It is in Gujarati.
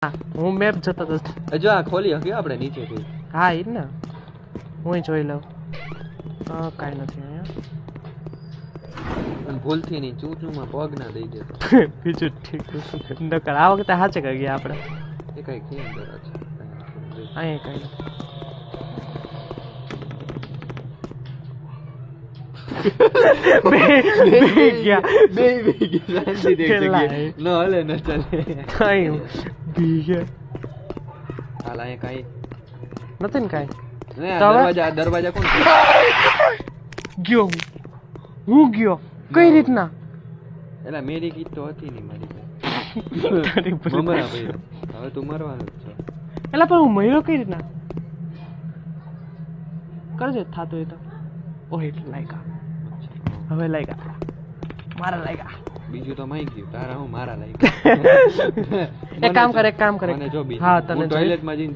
હું મેપ જતો હતો. જો આ ખોલી હક્યો આપણે નીચેથી. હા ઈ જ ને હું જોઈ લઉં. કાંઈ નથી અહીંયા. અને ભૂલથી નહીં ચૂચુમાં પગ ના દઈ દેતો. બીજું ઠીક નકર આ વખતે સાચે કરી ગયા આપણે. એ કઈ કેમ કરે છે અહીંયા કઈ નથી. બે ગયા બે શાંતિ દેખ કેટલા જગ્યાએ. ન હલે ન ચાલે કઈ બી ગયા હાલ અહીંયા કાંઈ નથી ને કાંઈ. ને આ તો હવે? દરવાજા કોણ ગયો હું ગયો કઈ રીતના એલા મેરી કીટ તો હતી નહીં મારી તારી પાસે ભૂલ. મમરા ભાઈ હવે તું મરવાનું જ છે એલા પણ હું મર્યો કઈ રીતના કરજે થાતું હોય તો. ઓહ એટલે લાગ્યા હવે લાગ્યા મારા લાગ્યા. બીજું તો માઈ ગયું તારા હું મારા લાયક એક કામ કર મને જો બીજું હા તને ટોયલેટ માં જઈને